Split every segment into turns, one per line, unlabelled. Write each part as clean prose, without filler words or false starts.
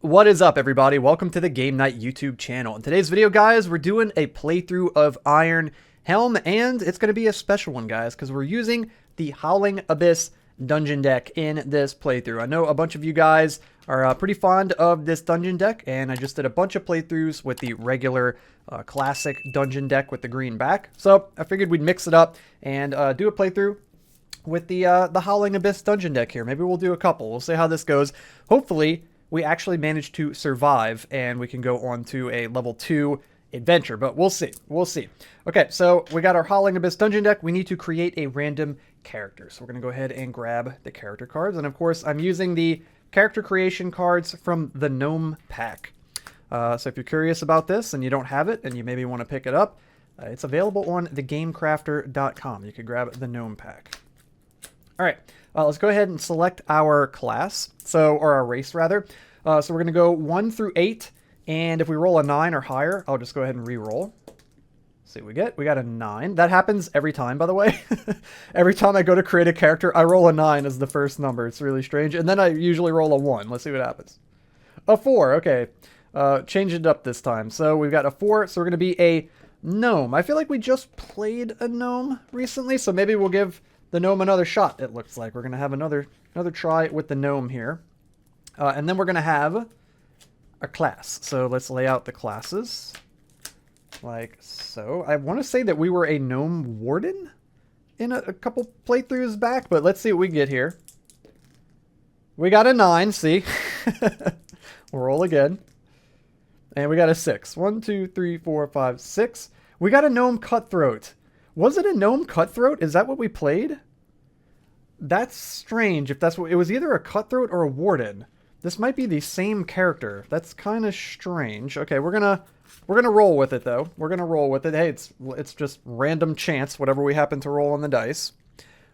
What is up, everybody? Welcome to the Game Night YouTube channel. In today's video, guys, we're doing a playthrough of Iron Helm, and it's going to be a special one, guys, because we're using the Howling Abyss dungeon deck in this playthrough. I know a bunch of you guys are pretty fond of this dungeon deck, and I just did a bunch of playthroughs with the regular classic dungeon deck with the green back. So I figured we'd mix it up and do a playthrough with the Howling Abyss dungeon deck here. Maybe we'll do a couple. We'll see how this goes. Hopefully we actually managed to survive and we can go on to a level 2 adventure, but we'll see. We'll see. Okay, so we got our Howling Abyss dungeon deck. We need to create a random character. So we're going to go ahead and grab the character cards. And of course, I'm using the character creation cards from the Gnome pack. So if you're curious about this and you don't have it and you maybe want to pick it up, it's available on thegamecrafter.com. You can grab the Gnome pack. All right, let's go ahead and select our class, or our race rather. So we're going to go 1 through 8, and if we roll a 9 or higher, I'll just go ahead and re-roll. See what we get. We got a 9. That happens every time, by the way. Every time I go to create a character, I roll a 9 as the first number. It's really strange. And then I usually roll a 1. Let's see what happens. A 4. Okay. Change it up this time. So we've got a 4. So we're going to be a gnome. I feel like we just played a gnome recently, so maybe we'll give the gnome another shot. It looks like we're going to have another try with the gnome here. And then we're going to have a class. So let's lay out the classes like so. I want to say that we were a gnome warden in a couple playthroughs back, but let's see what we get here. We got a 9, see? We'll roll again. And we got a 6. 1, 2, 3, 4, 5, 6. We got a gnome cutthroat. Was it a gnome cutthroat? Is that what we played? That's strange if that's what... It was either a cutthroat or a warden. This might be the same character. That's kind of strange. Okay, we're gonna roll with it, though. We're gonna roll with it. Hey, it's just random chance, whatever we happen to roll on the dice.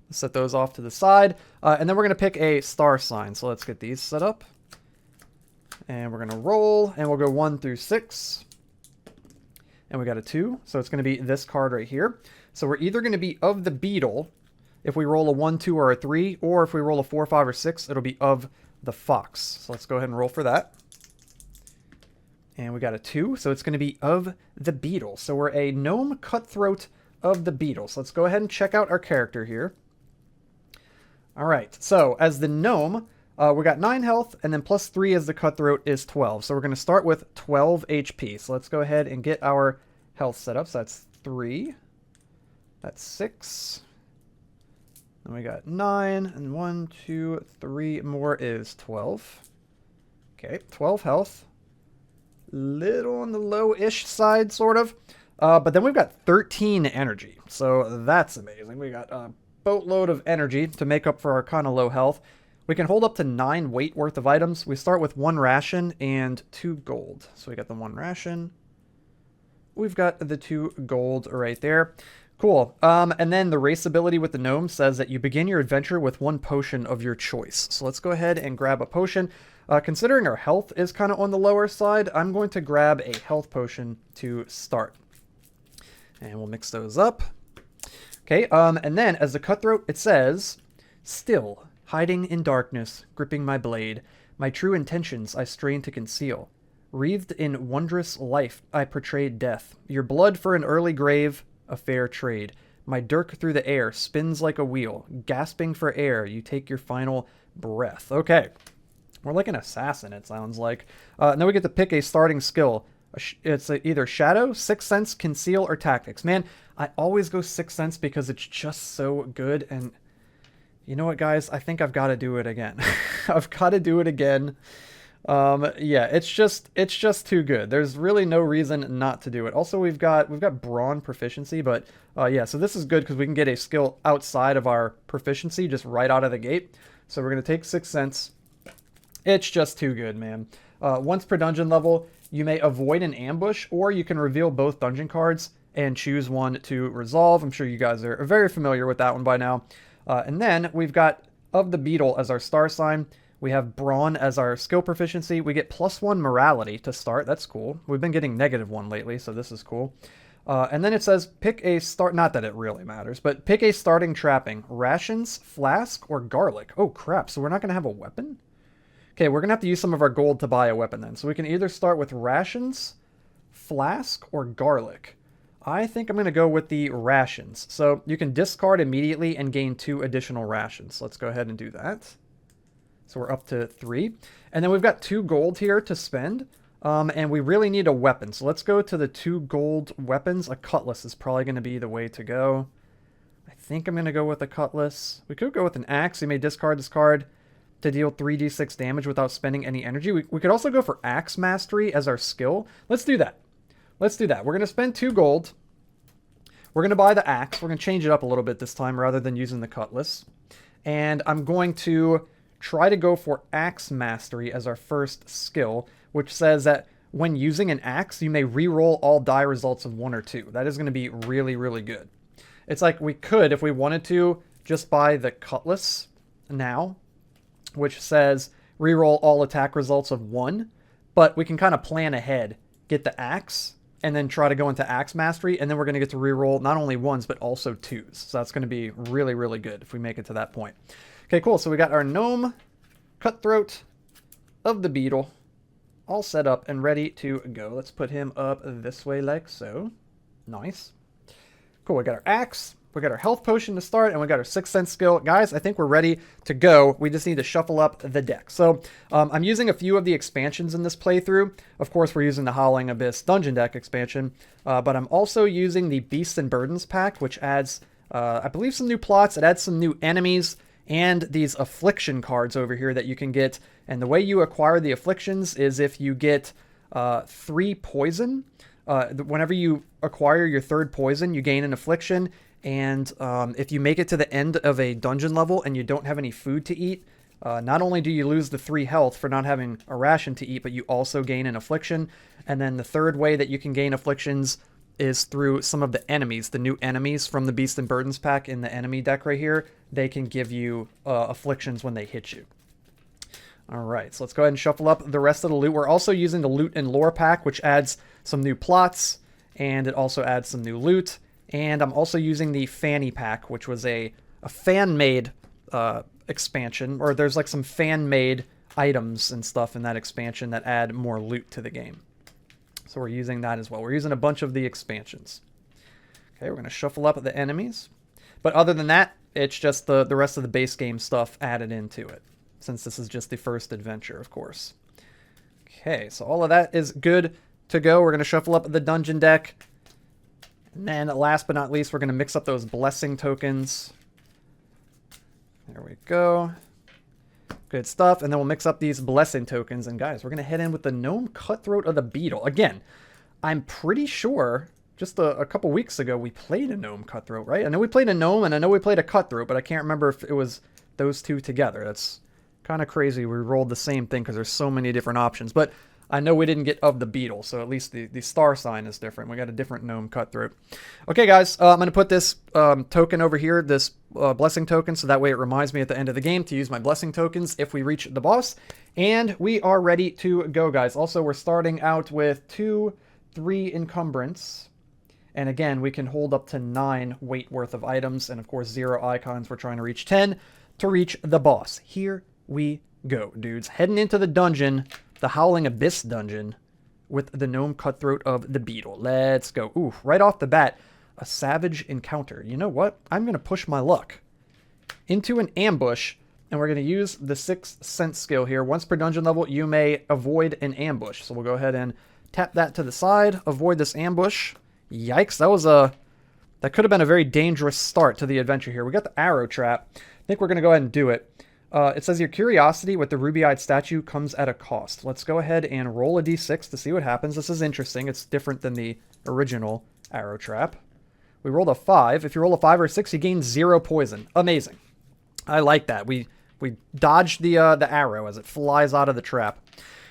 Let's set those off to the side. And then we're gonna pick a star sign. So let's get these set up. And we're gonna roll, and we'll go 1 through 6. And we got a 2, so it's going to be this card right here. So we're either going to be of the beetle, if we roll a 1, 2, or a 3, or if we roll a 4, 5, or 6, it'll be of the fox. So let's go ahead and roll for that. And we got a 2, so it's going to be of the beetle. So we're a gnome cutthroat of the beetle. So let's go ahead and check out our character here. All right, so as the gnome, we got 9 health, and then plus 3 as the cutthroat is 12. So we're going to start with 12 HP. So let's go ahead and get our health set up. So that's 3. That's 6. And we got 9, and 1, 2, 3 more is 12. Okay, 12 health. Little on the low-ish side, sort of. But then we've got 13 energy. So that's amazing. We got a boatload of energy to make up for our kind of low health. We can hold up to 9 weight worth of items. We start with 1 ration and 2 gold. So we got the 1 ration. We've got the 2 gold right there. Cool. And then the race ability with the gnome says that you begin your adventure with 1 potion of your choice. So let's go ahead and grab a potion. Considering our health is kind of on the lower side, I'm going to grab a health potion to start. And we'll mix those up. Okay, and then as the cutthroat, it says, still hiding in darkness, gripping my blade, my true intentions I strain to conceal. Wreathed in wondrous life, I portrayed death. Your blood for an early grave, a fair trade. My dirk through the air spins like a wheel. Gasping for air, you take your final breath. Okay. We're like an assassin, it sounds like. Now we get to pick a starting skill. It's either Shadow, Sixth Sense, Conceal, or Tactics. Man, I always go Sixth Sense because it's just so good, and... You know what, guys? I think I've got to do it again. I've got to do it again. Yeah, it's just too good. There's really no reason not to do it. Also, we've got brawn proficiency, but yeah, so this is good because we can get a skill outside of our proficiency just right out of the gate. So we're going to take Sixth Sense. It's just too good, man. Once per dungeon level, you may avoid an ambush, or you can reveal both dungeon cards and choose one to resolve. I'm sure you guys are very familiar with that one by now. And then we've got of the beetle as our star sign. We have brawn as our skill proficiency. We get +1 morality to start. That's cool. We've been getting -1 lately, so this is cool. And then it says pick a start. Not that it really matters, but pick a starting trapping: rations, flask, or garlic. Oh crap! So we're not gonna have a weapon. Okay, we're going to have to use some of our gold to buy a weapon then. So we can either start with rations, flask, or garlic. I think I'm going to go with the rations. So you can discard immediately and gain 2 additional rations. Let's go ahead and do that. So we're up to 3. And then we've got 2 gold here to spend. And we really need a weapon. So let's go to the 2 gold weapons. A cutlass is probably going to be the way to go. I think I'm going to go with a cutlass. We could go with an axe. You may discard this card to deal 3d6 damage without spending any energy. We could also go for axe mastery as our skill. Let's do that. Let's do that. We're going to spend 2 gold. We're going to buy the axe. We're going to change it up a little bit this time rather than using the cutlass. And I'm going to try to go for axe mastery as our first skill, which says that when using an axe, you may re-roll all die results of 1 or 2. That is going to be really, really good. It's like we could, if we wanted to, just buy the cutlass now, which says re-roll all attack results of 1, but we can kind of plan ahead, get the axe, and then try to go into axe mastery, and then we're going to get to re-roll not only 1s, but also 2s. So that's going to be really, really good if we make it to that point. Okay, cool. So we got our gnome cutthroat of the beetle all set up and ready to go. Let's put him up this way like so. Nice. Cool, we got our axe, we got our health potion to start, and we got our 6th sense skill. Guys, I think we're ready to go. We just need to shuffle up the deck. So I'm using a few of the expansions in this playthrough. Of course, we're using the Howling Abyss Dungeon Deck expansion, but I'm also using the Beasts and Burdens pack, which adds, I believe, some new plots. It adds some new enemies and these affliction cards over here that you can get. And the way you acquire the afflictions is if you get 3 poison. Whenever you acquire your 3rd poison, you gain an affliction. And if you make it to the end of a dungeon level and you don't have any food to eat, not only do you lose the 3 health for not having a ration to eat, but you also gain an affliction. And then the 3rd way that you can gain afflictions is through some of the enemies, the new enemies from the Beast and Burdens pack in the enemy deck right here. They can give you afflictions when they hit you. All right, so let's go ahead and shuffle up the rest of the loot. We're also using the Loot and Lore pack, which adds some new plots, and it also adds some new loot. And I'm also using the Fanny pack, which was a fan-made expansion, or there's like some fan-made items and stuff in that expansion that add more loot to the game. So we're using that as well. We're using a bunch of the expansions. Okay, we're going to shuffle up the enemies. But other than that, it's just the rest of the base game stuff added into it, since this is just the first adventure, of course. Okay, so all of that is good to go. We're going to shuffle up the dungeon deck. And then last but not least, we're going to mix up those blessing tokens. There we go. Good stuff. And then we'll mix up these blessing tokens. And guys, we're going to head in with the Gnome Cutthroat of the Beetle. Again, I'm pretty sure just a couple weeks ago we played a Gnome Cutthroat, right? I know we played a Gnome and I know we played a Cutthroat, but I can't remember if it was those 2 together. That's kind of crazy. We rolled the same thing because there's so many different options. But I know we didn't get of the beetle, so at least the star sign is different. We got a different gnome cutthroat. Okay, guys, I'm going to put this token over here, this blessing token, so that way it reminds me at the end of the game to use my blessing tokens if we reach the boss. And we are ready to go, guys. Also, we're starting out with 2, 3 encumbrance. And again, we can hold up to 9 weight worth of items. And of course, 0 icons. We're trying to reach 10 to reach the boss. Here we go, dudes. Heading into the dungeon, the Howling Abyss dungeon, with the Gnome Cutthroat of the Beetle. Let's go. Ooh, right off the bat, a savage encounter. You know what? I'm going to push my luck into an ambush, and we're going to use the 6th sense skill here. Once per dungeon level, you may avoid an ambush. So we'll go ahead and tap that to the side, avoid this ambush. Yikes, that could have been a very dangerous start to the adventure here. We got the arrow trap. I think we're going to go ahead and do it. It says your curiosity with the ruby-eyed statue comes at a cost. Let's go ahead and roll a d6 to see what happens. This is interesting. It's different than the original arrow trap. We rolled a 5. If you roll a 5 or a 6, you gain 0 poison. Amazing. I like that. We dodged the arrow as it flies out of the trap.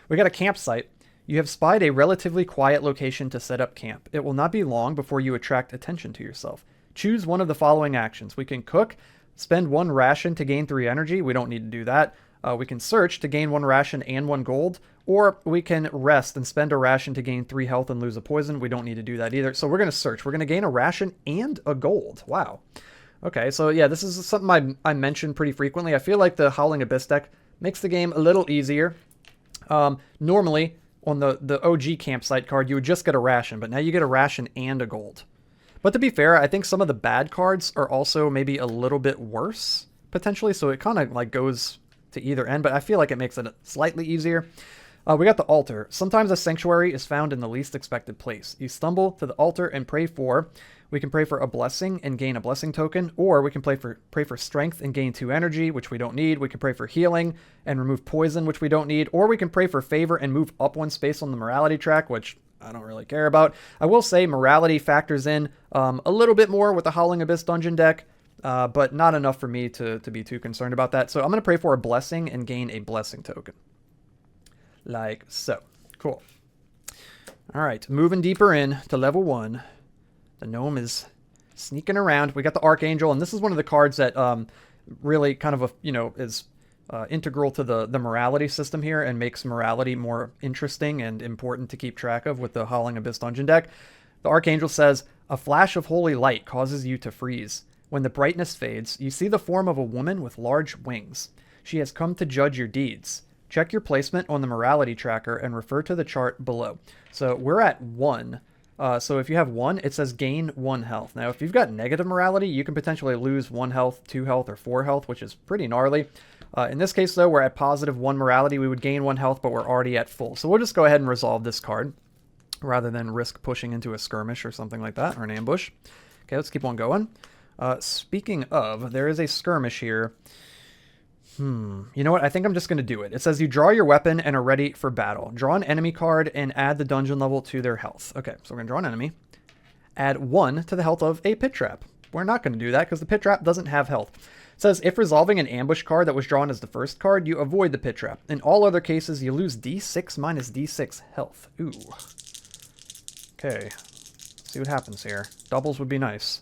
We got a campsite. You have spied a relatively quiet location to set up camp. It will not be long before you attract attention to yourself. Choose one of the following actions. We can cook, spend 1 ration to gain 3 energy. We don't need to do that. We can search to gain 1 ration and 1 gold. Or we can rest and spend a ration to gain 3 health and lose a poison. We don't need to do that either. So we're going to search. We're going to gain a ration and a gold. Wow. Okay, so yeah, this is something I mention pretty frequently. I feel like the Howling Abyss deck Makes the game a little easier. Normally, on the OG campsite card, you would just get a ration, but now you get a ration and a gold. But to be fair, I think some of the bad cards are also maybe a little bit worse, potentially, so it kind of like goes to either end, but I feel like it makes it slightly easier. We got the altar. Sometimes a sanctuary is found in the least expected place. You stumble to the altar and pray for... We can pray for a blessing and gain a blessing token, or we can pray for strength and gain 2 energy, which we don't need. We can pray for healing and remove poison, which we don't need, or we can pray for favor and move up 1 space on the morality track, which I don't really care about. I will say morality factors in a little bit more with the Howling Abyss dungeon deck, but not enough for me to be too concerned about that. So I'm going to pray for a blessing and gain a blessing token. Like so. Cool. All right, moving deeper in to level 1. The gnome is sneaking around. We got the Archangel, and this is one of the cards that really kind of, is integral to the morality system here and makes morality more interesting and important to keep track of with the Howling Abyss dungeon deck. The Archangel says, "A flash of holy light causes you to freeze. When the brightness fades, you see the form of a woman with large wings. She has come to judge your deeds. Check your placement on the morality tracker and refer to the chart below." So we're at 1. So if you have 1, it says gain 1 health. Now, if you've got negative morality, you can potentially lose 1 health, 2 health, or 4 health, which is pretty gnarly. In this case, though, we're at positive 1 morality. We would gain 1 health, but we're already at full. So we'll just go ahead and resolve this card rather than risk pushing into a skirmish or something like that, or an ambush. Okay, let's keep on going. Speaking of, there is a skirmish here. You know what? I think I'm just going to do it. It says you draw your weapon and are ready for battle. Draw an enemy card and add the dungeon level to their health. Okay, so we're going to draw an enemy. Add 1 to the health of a pit trap. We're not going to do that because the pit trap doesn't have health. It says if resolving an ambush card that was drawn as the first card, you avoid the pit trap. In all other cases, you lose d6 minus d6 health. Ooh. Okay. Let's see what happens here. Doubles would be nice.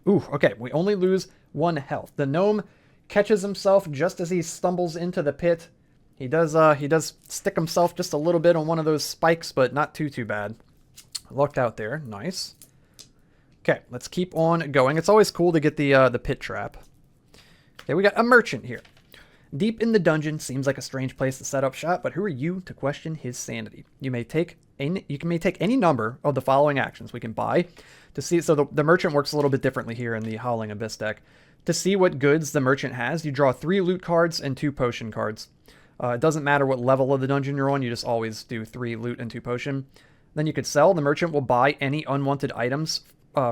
Ooh, okay. We only lose 1 health. The gnome catches himself just as he stumbles into the pit. He does stick himself just a little bit on one of those spikes, but not too bad. Lucked out there. Nice. Okay, let's keep on going. It's always cool to get the pit trap. Okay, we got a merchant here. Deep in the dungeon seems like a strange place to set up shop, but who are you to question his sanity? You may take any number of the following actions. We can buy to see. So the merchant works a little bit differently here in the Howling Abyss deck. To see what goods the merchant has, you draw 3 loot cards and 2 potion cards. It doesn't matter what level of the dungeon you're on, you just always do 3 loot and 2 potion. Then you could sell. The merchant will buy any unwanted items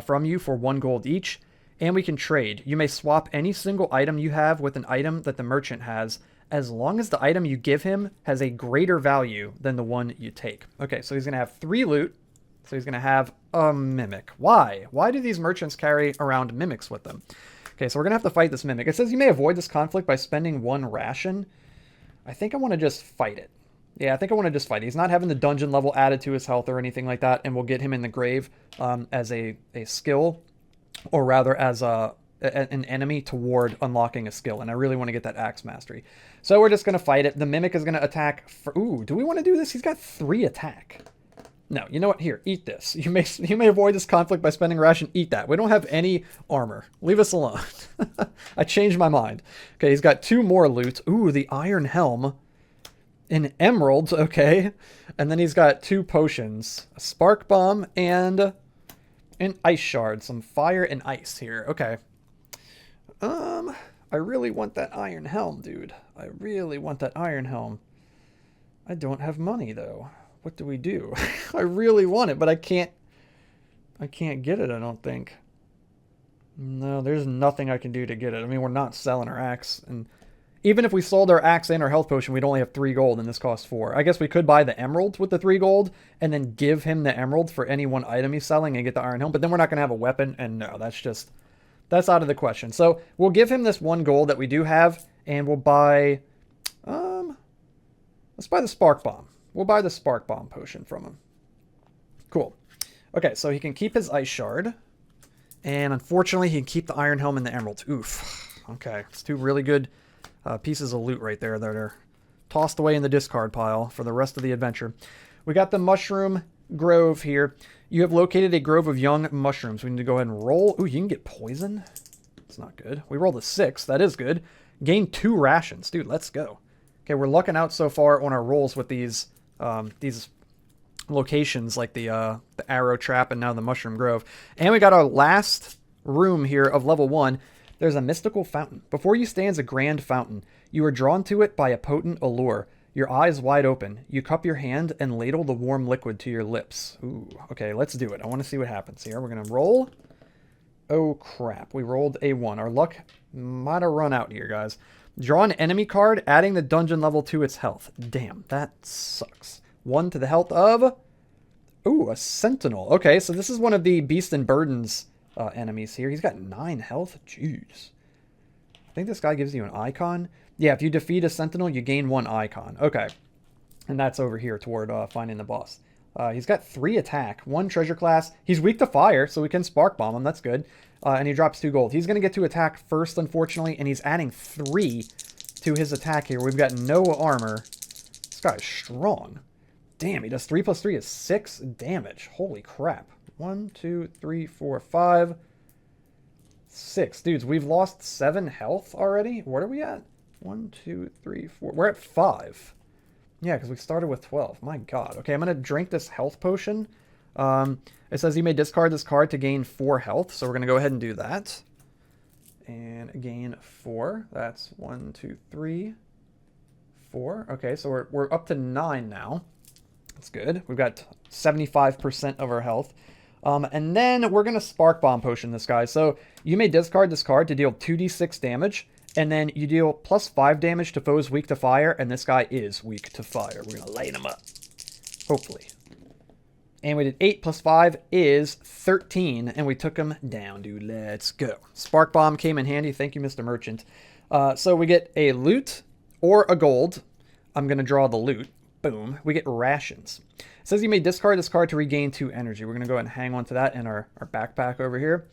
from you for 1 gold each. And we can trade. You may swap any single item you have with an item that the merchant has, as long as the item you give him has a greater value than the one you take. Okay, so he's going to have 3 loot. So he's going to have a mimic. Why? Why do these merchants carry around mimics with them? Okay, so we're going to have to fight this mimic. It says you may avoid this conflict by spending 1 ration. I think I want to just fight it. Yeah, I think I want to just fight it. He's not having the dungeon level added to his health or anything like that, and we'll get him in the grave as a skill, or rather as an enemy toward unlocking a skill, and I really want to get that axe mastery. So we're just going to fight it. The mimic is going to attack for... Ooh, do we want to do this? He's got 3 attack. No, you know what? Here, eat this. You may avoid this conflict by spending a ration. Eat that. We don't have any armor. Leave us alone. I changed my mind. Okay, he's got 2 more loot. Ooh, the Iron Helm. An emerald, okay. And then he's got 2 potions. A spark bomb and an ice shard. Some fire and ice here. Okay. I really want that Iron Helm, dude. I really want that Iron Helm. I don't have money, though. What do we do? I really want it, but I can't get it, I don't think. No, there's nothing I can do to get it. I mean, we're not selling our axe, and even if we sold our axe and our health potion, we'd only have 3 gold, and this costs 4. I guess we could buy the emerald with the 3 gold, and then give him the emerald for any one item he's selling and get the Iron Helm, but then we're not going to have a weapon, and no, that's out of the question. So we'll give him this 1 gold that we do have, and we'll buy, let's buy the spark bomb. We'll buy the spark bomb potion from him. Cool. Okay, so he can keep his ice shard. And unfortunately, he can keep the Iron Helm and the emeralds. Oof. Okay, it's 2 really good pieces of loot right there that are tossed away in the discard pile for the rest of the adventure. We got the mushroom grove here. You have located a grove of young mushrooms. We need to go ahead and roll. Ooh, you can get poison. That's not good. We rolled a 6. That is good. Gain 2 rations. Dude, let's go. Okay, we're lucking out so far on our rolls with these locations like the arrow trap and now the mushroom grove. And we got our last room here of level 1. There's a mystical fountain. Before you stands a grand fountain. You are drawn to it by a potent allure. Your eyes wide open. You cup your hand and ladle the warm liquid to your lips. Ooh, okay, let's do it. I want to see what happens here. We're going to roll. Oh, crap. We rolled a 1. Our luck might have run out here, guys. Draw an enemy card, adding the dungeon level to its health. Damn, that sucks. 1 to the health of... Ooh, a sentinel. Okay, so this is one of the Beast and Burdens enemies here. He's got 9 health. Jeez. I think this guy gives you an icon. Yeah, if you defeat a sentinel, you gain 1 icon. Okay. And that's over here toward finding the boss. He's got 3 attack, 1 treasure class. He's weak to fire, so we can spark bomb him. That's good. And he drops 2 gold. He's going to get to attack first, unfortunately, and he's adding 3 to his attack here. We've got no armor. This guy's strong. Damn, he does 3 plus 3 is 6 damage. Holy crap. 1, 2, 3, 4, 5, 6. Dudes, we've lost 7 health already. What are we at? 1, 2, 3, 4. We're at 5. Yeah, because we started with 12. My god. Okay, I'm going to drink this health potion. It says you may discard this card to gain 4 health. So we're going to go ahead and do that. And gain 4. That's 1, 2, 3, 4. Okay, so we're up to 9 now. That's good. We've got 75% of our health. And then we're going to Spark Bomb Potion this guy. So you may discard this card to deal 2d6 damage. And then you deal plus 5 damage to foes weak to fire. And this guy is weak to fire. We're going to light him up. Hopefully. And we did 8 plus 5 is 13. And we took him down, dude. Let's go. Spark Bomb came in handy. Thank you, Mr. Merchant. So we get a loot or a gold. I'm going to draw the loot. Boom. We get rations. It says you may discard this card to regain 2 energy. We're going to go ahead and hang on to that in our backpack over here.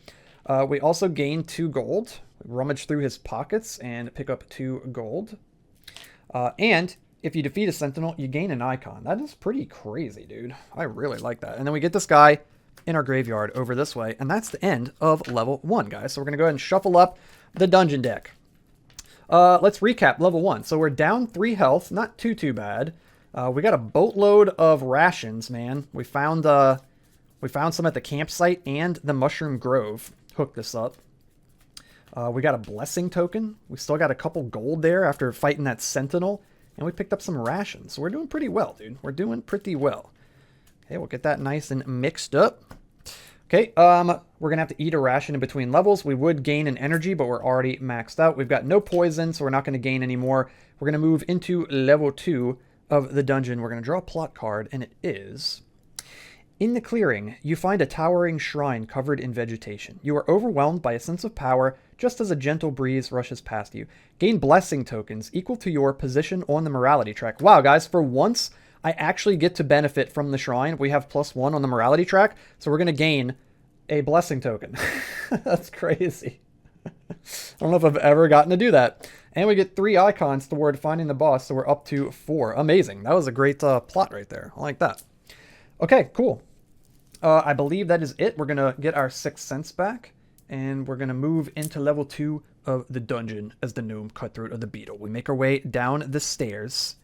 We also gain 2 gold. We rummage through his pockets and pick up 2 gold. And if you defeat a sentinel, you gain an icon. That is pretty crazy, dude. I really like that. And then we get this guy in our graveyard over this way. And that's the end of level 1, guys. So we're going to go ahead and shuffle up the dungeon deck. Let's recap level 1. So we're down 3 health. Not too bad. We got a boatload of rations, man. We found some at the campsite and the Mushroom Grove. Hooked this up. We got a blessing token. We still got a couple gold there after fighting that sentinel. And we picked up some rations. So we're doing pretty well, dude. We're doing pretty well. Okay, we'll get that nice and mixed up. Okay, we're going to have to eat a ration in between levels. We would gain an energy, but we're already maxed out. We've got no poison, so we're not going to gain any more. We're going to move into level 2 of the dungeon. We're going to draw a plot card, and it is... In the clearing, you find a towering shrine covered in vegetation. You are overwhelmed by a sense of power just as a gentle breeze rushes past you. Gain blessing tokens equal to your position on the morality track. Wow, guys, for once, I actually get to benefit from the shrine. We have +1 on the morality track, so we're going to gain a blessing token. That's crazy. I don't know if I've ever gotten to do that. And we get 3 icons toward finding the boss, so we're up to 4. Amazing. That was a great plot right there. I like that. Okay, cool. I believe that is it. We're going to get our 6th sense back, and we're going to move into level 2 of the dungeon as the gnome cutthroat of the beetle. We make our way down the stairs.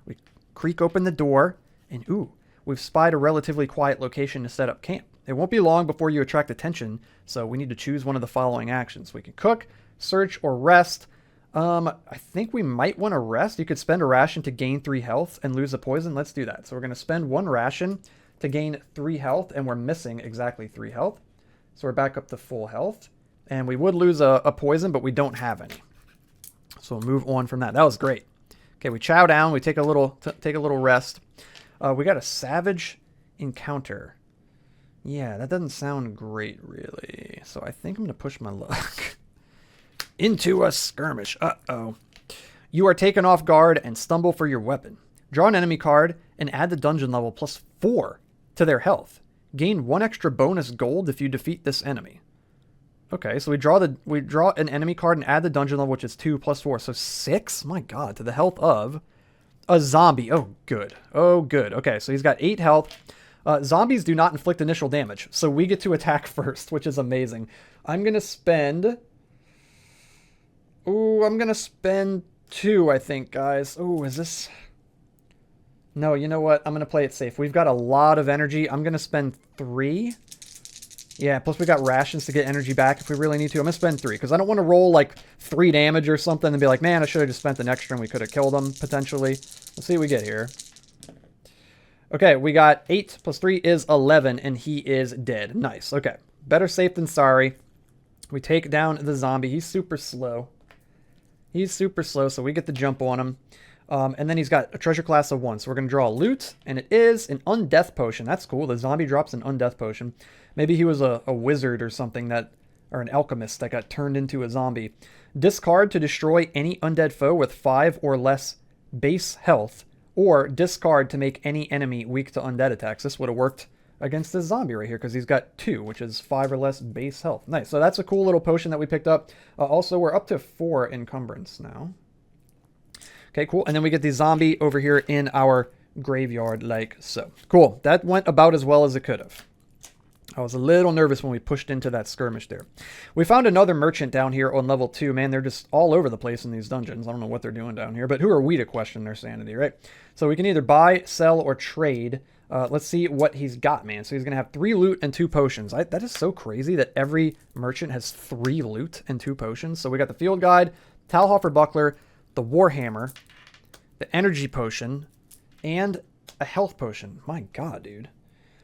We creak open the door, and ooh, we've spied a relatively quiet location to set up camp. It won't be long before you attract attention, so we need to choose one of the following actions. We can cook, search, or rest. I think we might want to rest. You could spend a ration to gain 3 health and lose a poison. Let's do that. So we're going to spend 1 ration to gain 3 health, and we're missing exactly 3 health. So we're back up to full health. And we would lose a poison, but we don't have any. So we'll move on from that. That was great. Okay, we chow down. We take a little rest. We got a savage encounter. Yeah, that doesn't sound great, really. So I think I'm going to push my luck into a skirmish. Uh-oh. You are taken off guard and stumble for your weapon. Draw an enemy card and add the dungeon level +4 to their health. Gain 1 extra bonus gold if you defeat this enemy. Okay, so we draw an enemy card and add the dungeon level, which is 2 + 4. So 6? My god, to the health of a zombie. Oh, good. Oh, good. Okay, so he's got 8 health. Zombies do not inflict initial damage, so we get to attack first, which is amazing. I'm going to spend 2 2, I think, guys. Oh, is this... No, you know what? I'm going to play it safe. We've got a lot of energy. I'm going to spend 3. Yeah, plus we got rations to get energy back if we really need to. I'm going to spend 3, because I don't want to roll, like, 3 damage or something and be like, man, I should have just spent an extra and we could have killed him, potentially. Let's see what we get here. Okay, we got 8 plus 3 is 11, and he is dead. Nice, okay. Better safe than sorry. We take down the zombie. He's super slow. He's super slow, so we get the jump on him. And then he's got a treasure class of 1. So we're going to draw a loot, and it is an undeath potion. That's cool. The zombie drops an undeath potion. Maybe he was a wizard or something that, or an alchemist that got turned into a zombie. Discard to destroy any undead foe with 5 or less base health, or discard to make any enemy weak to undead attacks. This would have worked against this zombie right here because he's got 2, which is 5 or less base health. Nice. So that's a cool little potion that we picked up. Also, we're up to 4 encumbrance now. Okay, cool. And then we get the zombie over here in our graveyard like so. Cool. That went about as well as it could have. I was a little nervous when we pushed into that skirmish there. We found another merchant down here on level 2. Man, they're just all over the place in these dungeons. I don't know what they're doing down here, but who are we to question their sanity, right? So we can either buy, sell, or trade. Let's see what he's got, man. So he's going to have 3 loot and 2 potions. That is so crazy that every merchant has 3 loot and 2 potions. So we got the field guide, Talhofer buckler, the Warhammer, the energy potion, and a health potion. My god, dude.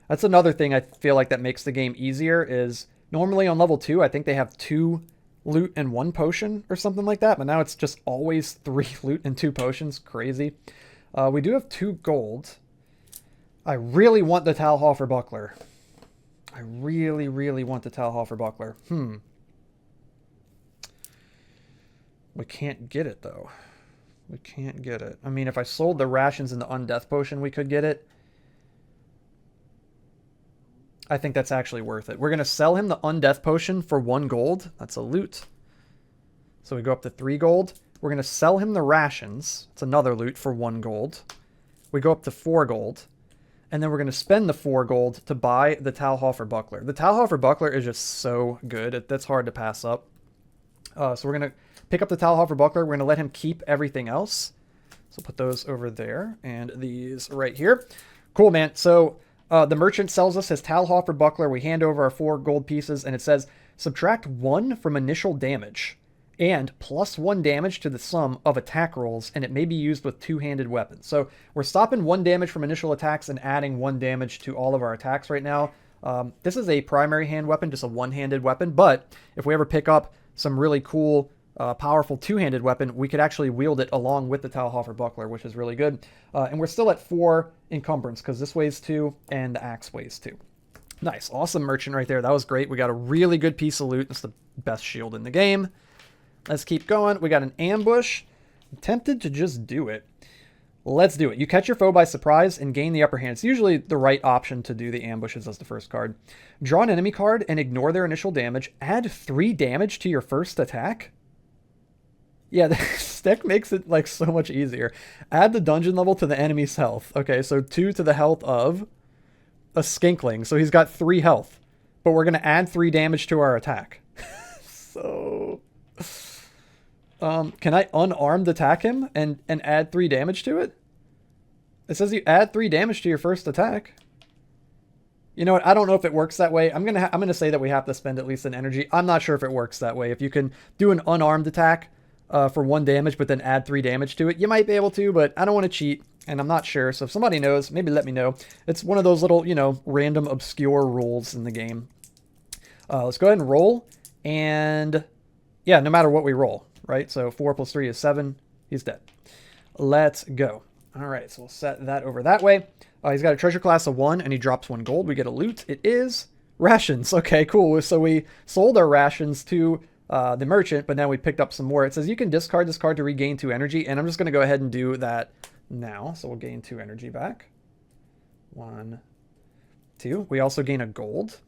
That's another thing I feel like that makes the game easier is normally on level 2, I think they have 2 loot and 1 potion or something like that, but now it's just always 3 loot and 2 potions. Crazy. We do have 2 gold. I really want the Talhofer buckler. I really, really want the Talhofer buckler. We can't get it, though. We can't get it. I mean, if I sold the rations and the undeath potion, we could get it. I think that's actually worth it. We're going to sell him the undeath potion for 1 gold. That's a loot. So we go up to 3 gold. We're going to sell him the rations. It's another loot for 1 gold. We go up to 4 gold. And then we're going to spend the 4 gold to buy the Talhofer buckler. The Talhofer buckler is just so good. That's hard to pass up. So we're going to pick up the Talhofer buckler. We're going to let him keep everything else. So put those over there and these right here. Cool, man. So the merchant sells us his Talhofer buckler. We hand over our 4 gold pieces, and it says subtract 1 from initial damage and plus 1 damage to the sum of attack rolls, and it may be used with 2-handed weapons. So we're stopping 1 damage from initial attacks and adding 1 damage to all of our attacks right now. This is a primary hand weapon, just a 1-handed weapon, but if we ever pick up some really cool, powerful 2-handed weapon, we could actually wield it along with the Talhofer buckler, which is really good. And we're still at 4 encumbrance because this weighs 2 and the axe weighs 2. Nice. Awesome merchant right there. That was great. We got a really good piece of loot. It's the best shield in the game. Let's keep going. We got an ambush. I'm tempted to just do it. Let's do it. You catch your foe by surprise and gain the upper hand. It's usually the right option to do the ambushes as the first card. Draw an enemy card and ignore their initial damage. Add 3 damage to your first attack. Yeah, this deck makes it like so much easier. Add the dungeon level to the enemy's health. Okay, so 2 to the health of a skinkling. So he's got 3 health. But we're going to add 3 damage to our attack. So... can I unarmed attack him and add 3 damage to it? It says you add 3 damage to your first attack. You know what? I don't know if it works that way. I'm gonna say that we have to spend at least an energy. I'm not sure if it works that way. If you can do an unarmed attack for 1 damage, but then add 3 damage to it, you might be able to, but I don't want to cheat, and I'm not sure. So if somebody knows, maybe let me know. It's one of those little, you know, random obscure rules in the game. Let's go ahead and roll, and yeah, no matter what we roll. Right, so 4 plus 3 is 7. He's dead. Let's go. All right, so we'll set that over that way. He's got a treasure class of 1, and he drops 1 gold. We get a loot. It is rations. Okay, cool. So we sold our rations to the merchant, but now we picked up some more. It says you can discard this card to regain 2 energy, and I'm just going to go ahead and do that now. So we'll gain 2 energy back. 1, 2. We also gain a gold.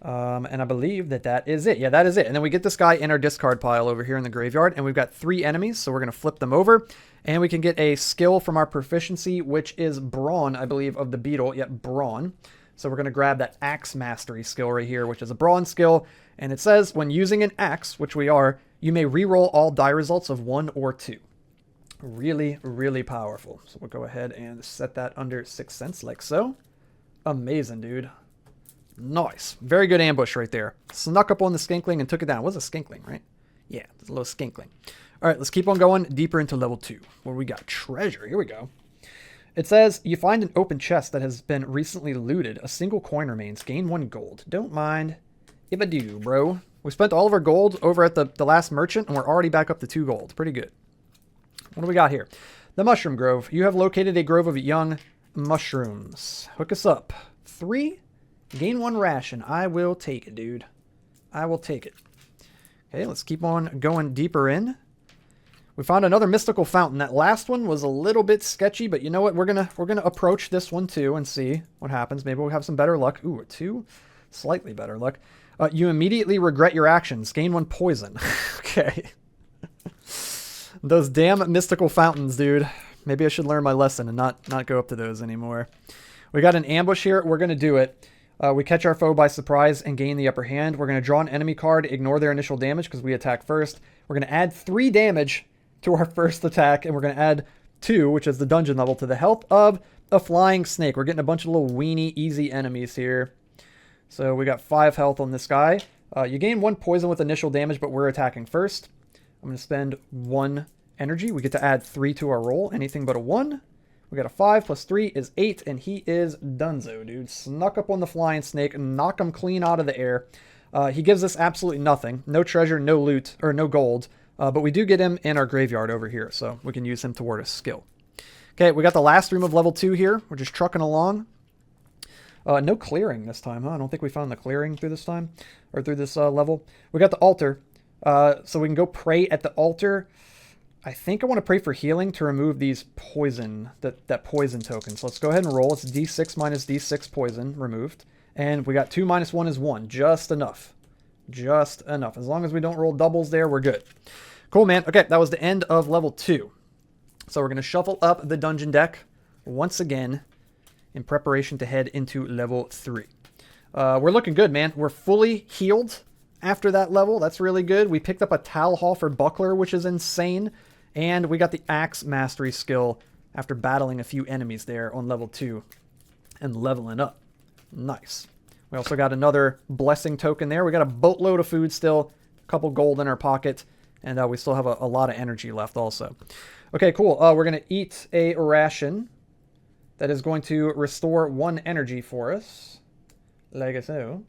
And I believe that is it. Yeah, that is it. And then we get this guy in our discard pile over here in the graveyard, and we've got 3 enemies, so we're going to flip them over, and we can get a skill from our proficiency, which is Brawn, I believe, of the beetle. Yep, Brawn. So we're going to grab that Axe Mastery skill right here, which is a Brawn skill, and it says, when using an axe, which we are, You may reroll all die results of 1 or 2. Really, really powerful. So we'll go ahead and set that under 6 cents like so. Amazing, dude. Nice. Very good ambush right there. Snuck up on the skinkling and took it down. It was a skinkling, right? Yeah, it's a little skinkling. All right, let's keep on going deeper into level 2. Where we got treasure. Here we go. It says, you find an open chest that has been recently looted. A single coin remains. Gain 1 gold. Don't mind if I do, bro. We spent all of our gold over at the last merchant, and we're already back up to 2 gold. Pretty good. What do we got here? The Mushroom Grove. You have located a grove of young mushrooms. Hook us up. 3. Gain 1 ration. I will take it, dude. I will take it. Okay, let's keep on going deeper in. We found another mystical fountain. That last one was a little bit sketchy, but you know what? We're gonna approach this one too and see what happens. Maybe we'll have some better luck. Ooh, a 2. Slightly better luck. You immediately regret your actions. Gain 1 poison. Okay. Those damn mystical fountains, dude. Maybe I should learn my lesson and not go up to those anymore. We got an ambush here. We're going to do it. We catch our foe by surprise and gain the upper hand. We're going to draw an enemy card, ignore their initial damage because we attack first. We're going to add 3 damage to our first attack, and we're going to add 2, which is the dungeon level, to the health of a flying snake. We're getting a bunch of little weenie, easy enemies here. So we got 5 health on this guy. You gain 1 poison with initial damage, but we're attacking first. I'm going to spend 1 energy. We get to add 3 to our roll. Anything but a 1. We got a 5 plus 3 is 8, and he is donezo, dude. Snuck up on the flying snake and knock him clean out of the air. He gives us absolutely nothing. No treasure, no loot, or no gold. But we do get him in our graveyard over here, so we can use him toward a skill. Okay, we got the last room of level 2 here. We're just trucking along. No clearing this time, huh? I don't think we found the clearing through this time, or through this level. We got the altar, so we can go pray at the altar. I think I want to pray for healing to remove these poison, that poison token. So let's go ahead and roll. It's D6 minus D6 poison removed. And we got 2 minus 1 is 1. Just enough. Just enough. As long as we don't roll doubles there, we're good. Cool, man. Okay, that was the end of level 2. So we're going to shuffle up the dungeon deck once again in preparation to head into level 3. We're looking good, man. We're fully healed after that level. That's really good. We picked up a Talhalfer buckler, which is insane. And we got the axe mastery skill after battling a few enemies there on level 2 and leveling up. Nice. We also got another blessing token there. We got a boatload of food still, a couple gold in our pocket, and we still have a lot of energy left also. Okay, cool. We're going to eat a ration that is going to restore 1 energy for us, like so.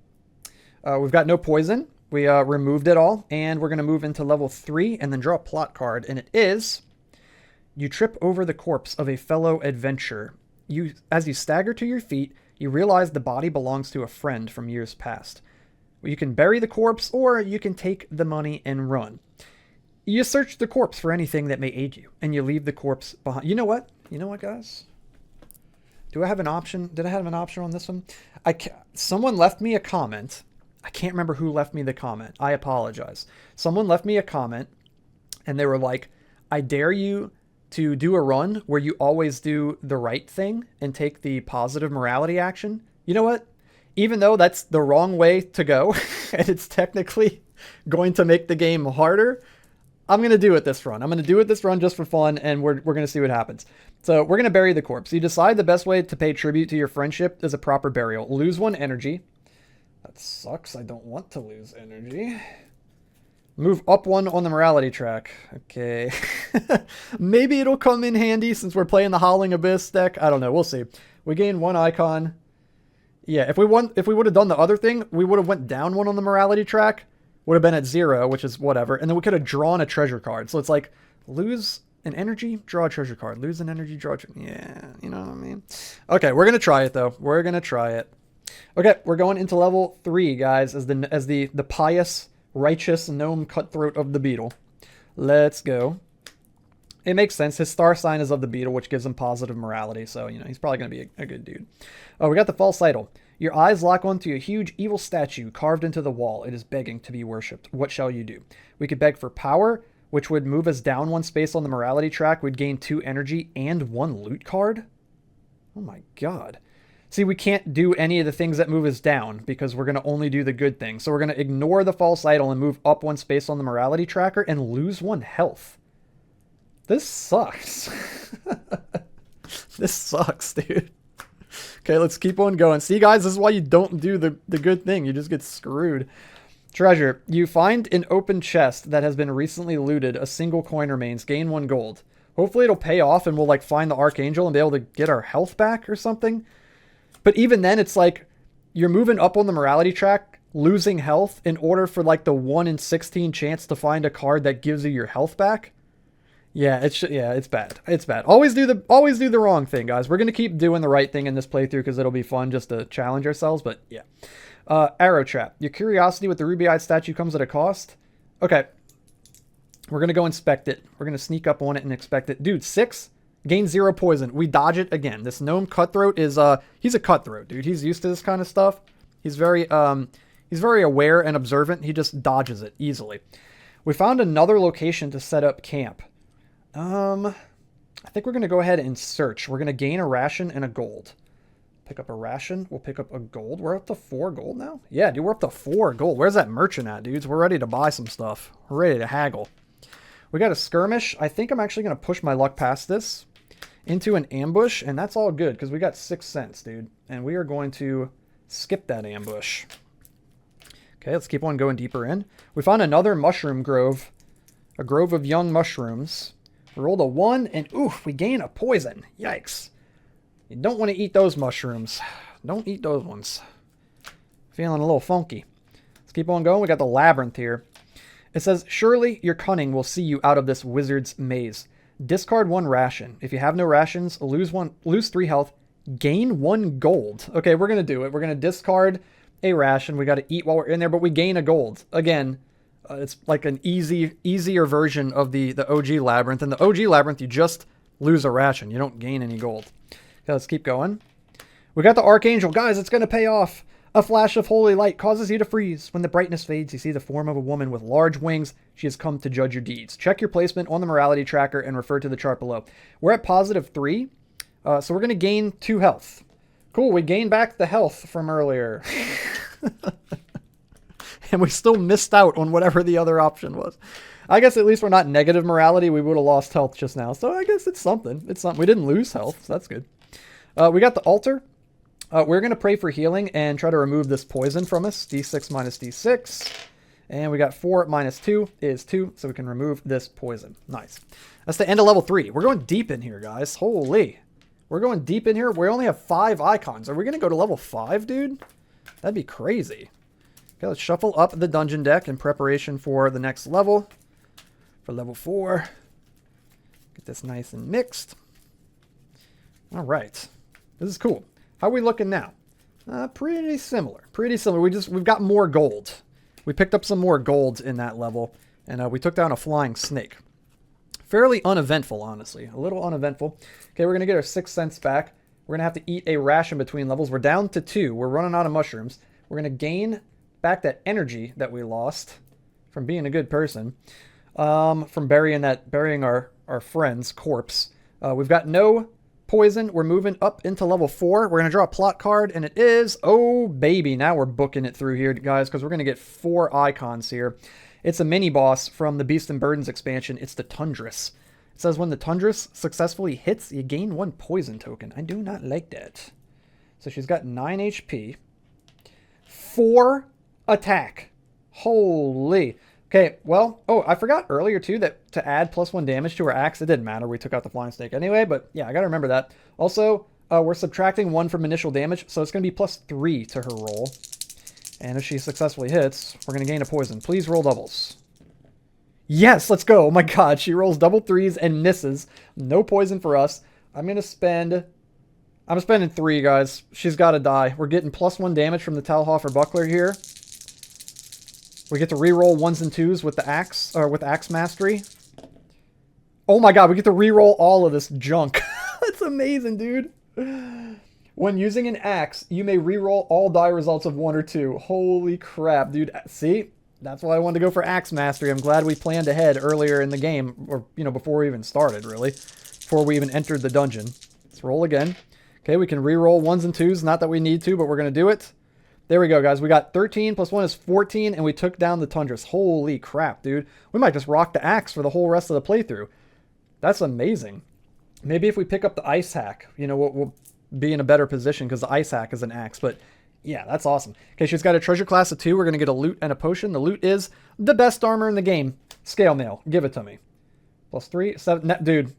We've got no poison. We removed it all, and we're going to move into level 3 and then draw a plot card, and it is, you trip over the corpse of a fellow adventurer. As you stagger to your feet, you realize the body belongs to a friend from years past. You can bury the corpse, or you can take the money and run. You search the corpse for anything that may aid you, and you leave the corpse behind. You know what? You know what, guys? Do I have an option? Did I have an option on this one? Someone left me a comment. I can't remember who left me the comment. I apologize. Someone left me a comment, and they were like, I dare you to do a run where you always do the right thing and take the positive morality action. You know what? Even though that's the wrong way to go, and it's technically going to make the game harder, I'm going to do it this run. I'm going to do it this run just for fun, and we're going to see what happens. So we're going to bury the corpse. You decide the best way to pay tribute to your friendship is a proper burial. Lose 1 energy. That sucks. I don't want to lose energy. Move up 1 on the morality track. Okay. Maybe it'll come in handy since we're playing the Howling Abyss deck. I don't know. We'll see. We gain 1 icon. Yeah, if we would have done the other thing, we would have went down 1 on the morality track. Would have been at 0, which is whatever. And then we could have drawn a treasure card. So it's like, lose an energy, draw a treasure card. Lose an energy, draw a treasure. Yeah, you know what I mean? Okay, we're going to try it, though. We're going to try it. Okay, we're going into level 3, guys, as the pious, righteous gnome cutthroat of the beetle. Let's go. It makes sense. His star sign is of the beetle, which gives him positive morality. So, you know, he's probably going to be a good dude. Oh, we got the false idol. Your eyes lock onto a huge evil statue carved into the wall. It is begging to be worshipped. What shall you do? We could beg for power, which would move us down 1 space on the morality track. We'd gain 2 energy and 1 loot card. Oh my god. See, we can't do any of the things that move us down because we're going to only do the good things. So we're going to ignore the false idol and move up 1 space on the morality tracker and lose 1 health. This sucks. This sucks, dude. Okay, let's keep on going. See, guys, this is why you don't do the good thing. You just get screwed. Treasure. You find an open chest that has been recently looted. A single coin remains. Gain 1 gold. Hopefully it'll pay off and we'll like find the Archangel and be able to get our health back or something. But even then, it's like you're moving up on the morality track, losing health in order for like the 1 in 16 chance to find a card that gives you your health back. Yeah, it's bad. It's bad. Always do the wrong thing, guys. We're gonna keep doing the right thing in this playthrough because it'll be fun just to challenge ourselves. But yeah, arrow trap. Your curiosity with the ruby-eyed statue comes at a cost. Okay, we're gonna go inspect it. We're gonna sneak up on it and inspect it. Dude, 6. Gain 0 poison. We dodge it again. This gnome cutthroat is he's a cutthroat, dude. He's used to this kind of stuff. He's very aware and observant. He just dodges it easily. We found another location to set up camp. I think we're gonna go ahead and search. We're gonna gain a ration and a gold. Pick up a ration. We'll pick up a gold. We're up to 4 gold now? Yeah, dude, we're up to 4 gold. Where's that merchant at, dudes? We're ready to buy some stuff. We're ready to haggle. We got a skirmish. I think I'm actually gonna push my luck past this into an ambush, and that's all good because we got 6 cents, dude. And we are going to skip that ambush. Okay, let's keep on going deeper in. We found another mushroom grove. A grove of young mushrooms. We rolled a 1, and oof, we gain a poison. Yikes. You don't want to eat those mushrooms. Don't eat those ones. Feeling a little funky. Let's keep on going. We got the labyrinth here. It says, surely your cunning will see you out of this wizard's maze. Discard 1 ration. If you have no rations, lose 3 health, gain 1 gold. Okay, we're going to do it. We're going to discard a ration. We got to eat while we're in there, but we gain a gold. Again, it's like an easier version of the OG labyrinth. In the OG labyrinth, you just lose a ration. You don't gain any gold. Okay, let's keep going. We got the Archangel. Guys, it's going to pay off. A flash of holy light causes you to freeze. When the brightness fades, you see the form of a woman with large wings. She has come to judge your deeds. Check your placement on the morality tracker and refer to the chart below. We're at +3, so we're going to gain 2 health. Cool, we gained back the health from earlier. And we still missed out on whatever the other option was. I guess at least we're not negative morality. We would have lost health just now. So I guess it's something. It's something. We didn't lose health, so that's good. We got the altar. We're going to pray for healing and try to remove this poison from us. D6 minus D6. And we got 4 minus 2 is 2, so we can remove this poison. Nice. That's the end of level 3. We're going deep in here, guys. Holy. We're going deep in here. We only have 5 icons. Are we going to go to level 5, dude? That'd be crazy. Okay, let's shuffle up the dungeon deck in preparation for the next level. For level 4. Get this nice and mixed. All right. This is cool. How are we looking now? Pretty similar. Pretty similar. We've got more gold. We picked up some more gold in that level, and we took down a flying snake. Fairly uneventful, honestly. A little uneventful. Okay, we're going to get our 6 cents back. We're going to have to eat a ration between levels. We're down to 2. We're running out of mushrooms. We're going to gain back that energy that we lost from being a good person, from burying our friend's corpse. We've got no poison. We're moving up into level 4. We're going to draw a plot card, and it is, oh baby, now we're booking it through here, guys, because we're going to get 4 icons here. It's a mini boss from the Beast and Burdens expansion. It's the Tundris. It says when the Tundris successfully hits, you gain 1 poison token. I do not like that. So she's got 9 HP, 4 attack. Holy. Okay, well, oh, I forgot earlier, too, that to add +1 damage to her axe, it didn't matter. We took out the flying snake anyway, but yeah, I got to remember that. Also, we're subtracting 1 from initial damage, so it's going to be +3 to her roll. And if she successfully hits, we're going to gain a poison. Please roll doubles. Yes, let's go. Oh my god, she rolls double 3s and misses. No poison for us. I'm spending 3, guys. She's got to die. We're getting +1 damage from the Talhofer buckler here. We get to reroll 1s and 2s with the axe, or with axe mastery. Oh my god, we get to reroll all of this junk. That's amazing, dude. When using an axe, you may reroll all die results of 1 or 2. Holy crap, dude. See? That's why I wanted to go for axe mastery. I'm glad we planned ahead earlier in the game, or, you know, before we even started, really. Before we even entered the dungeon. Let's roll again. Okay, we can re-roll 1s and 2s. Not that we need to, but we're going to do it. There we go, guys. We got 13 plus 1 is 14, and we took down the Tundras. Holy crap, dude. We might just rock the axe for the whole rest of the playthrough. That's amazing. Maybe if we pick up the ice hack, you know, we'll be in a better position because the ice hack is an axe. But yeah, that's awesome. Okay, she's got a treasure class of 2. We're going to get a loot and a potion. The loot is the best armor in the game. Scale mail. Give it to me. Plus 3, 7. Dude,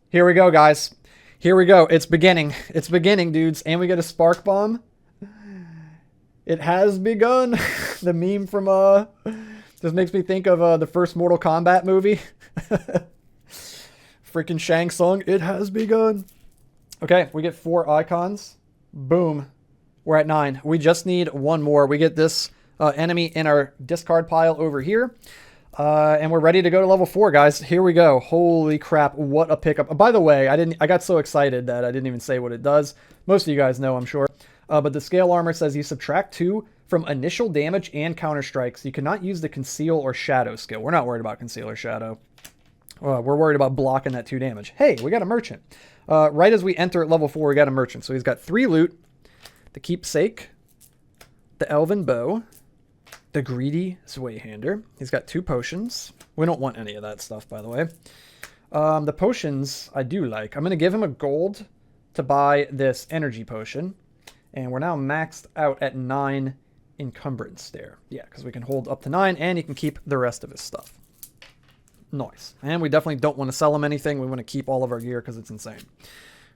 here we go, guys. Here we go. It's beginning. It's beginning, dudes. And we get a spark bomb. It has begun. The meme from, just makes me think of the first Mortal Kombat movie. Freaking Shang Tsung. It has begun. Okay, we get 4 icons. Boom. We're at 9. We just need 1 more. We get this enemy in our discard pile over here. And we're ready to go to level 4, guys. Here we go. Holy crap, what a pickup. By the way, I got so excited that I didn't even say what it does. Most of you guys know, I'm sure. But the scale armor says you subtract 2 from initial damage and counter strikes. You cannot use the conceal or shadow skill. We're not worried about conceal or shadow. We're worried about blocking that 2 damage. Hey, we got a merchant. Right as we enter at level 4, we got a merchant. So he's got 3 loot, the keepsake, the elven bow, the greedy swayhander. He's got 2 potions. We don't want any of that stuff, by the way. The potions I do like. I'm going to give him a gold to buy this energy potion. And we're now maxed out at 9 encumbrance there. Yeah, because we can hold up to 9, and he can keep the rest of his stuff. Nice. And we definitely don't want to sell him anything. We want to keep all of our gear because it's insane.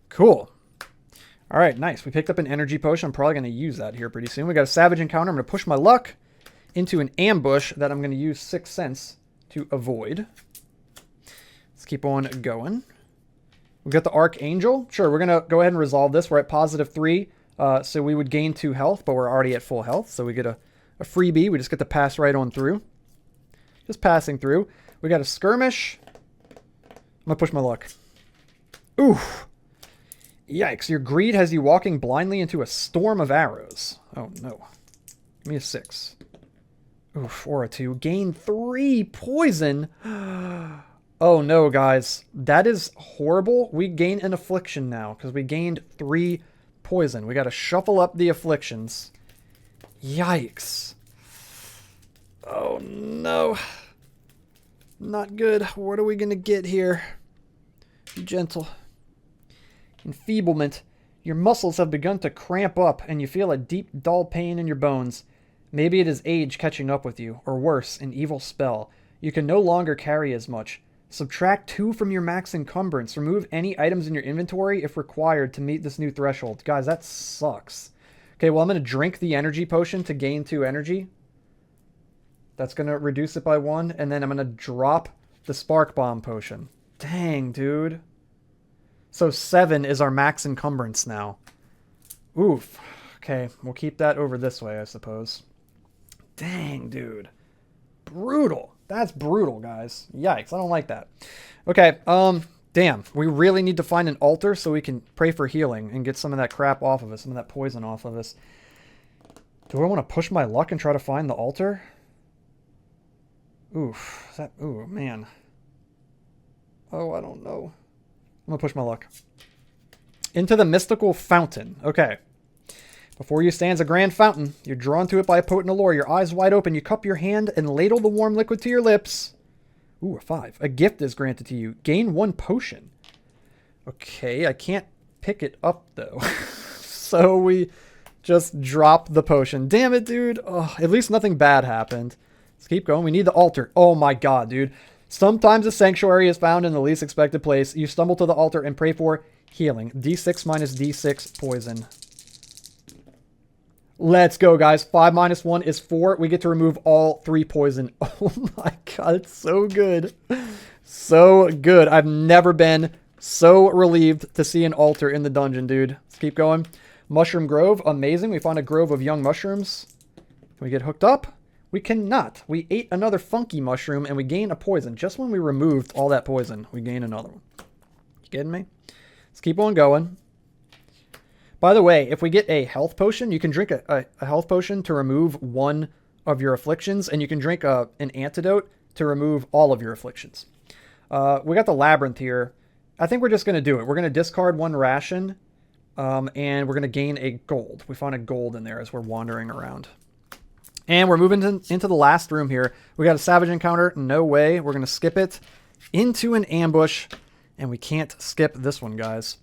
Cool. All right, nice. We picked up an energy potion. I'm probably going to use that here pretty soon. We got a savage encounter. I'm going to push my luck into an ambush that I'm going to use 6 cents to avoid. Let's keep on going. We got the Archangel. Sure, we're going to go ahead and resolve this. We're at positive 3. So we would gain 2 health, but we're already at full health. So we get a freebie. We just get to pass right on through. Just passing through. We got a skirmish. I'm going to push my luck. Oof. Yikes. Your greed has you walking blindly into a storm of arrows. Oh, no. Give me a 6. Oof, or a 2. Gain 3 poison. Oh, no, guys. That is horrible. We gain an affliction now because we gained 3 poison. We got to shuffle up the afflictions. Yikes. Oh, no. Not good. What are we going to get here? Be gentle. Enfeeblement. Your muscles have begun to cramp up, and you feel a deep, dull pain in your bones. Maybe it is age catching up with you, or worse, an evil spell. You can no longer carry as much. Subtract 2 from your max encumbrance. Remove any items in your inventory if required to meet this new threshold. Guys, that sucks. Okay, well, I'm going to drink the energy potion to gain 2 energy. That's going to reduce it by 1. And then I'm going to drop the spark bomb potion. Dang, dude. So 7 is our max encumbrance now. Oof. Okay, we'll keep that over this way, I suppose. Dang, dude. Brutal. That's brutal, guys. Yikes, I don't like that. Okay, damn. We really need to find an altar so we can pray for healing and get some of that crap off of us, some of that poison off of us. Do I want to push my luck and try to find the altar? Oof. Ooh, man. Oh, I don't know. I'm going to push my luck. Into the mystical fountain. Okay. Before you stands a grand fountain. You're drawn to it by a potent allure. Your eyes wide open. You cup your hand and ladle the warm liquid to your lips. Ooh, a 5. A gift is granted to you. Gain 1 potion. Okay, I can't pick it up, though. So we just drop the potion. Damn it, dude. Oh, at least nothing bad happened. Let's keep going. We need the altar. Oh, my God, dude. Sometimes a sanctuary is found in the least expected place. You stumble to the altar and pray for healing. D6 minus D6 poison. Let's go, guys. 5 minus 1 is 4. We get to remove all 3 poison. Oh my God, it's so good. So good. I've never been so relieved to see an altar in the dungeon, dude. Let's keep going. Mushroom Grove. Amazing. We found a grove of young mushrooms. Can we get hooked up? We cannot. We ate another funky mushroom and we gain a poison. Just when we removed all that poison, we gain another one. You kidding me? Let's keep on going. By the way, if we get a health potion, you can drink a health potion to remove 1 of your afflictions, and you can drink an antidote to remove all of your afflictions. We got the labyrinth here. I think we're just going to do it. We're going to discard 1 ration, And we're going to gain a gold. We found a gold in there as we're wandering around. And we're moving into the last room here. We got a savage encounter. No way. We're going to skip it into an ambush. And we can't skip this one, guys.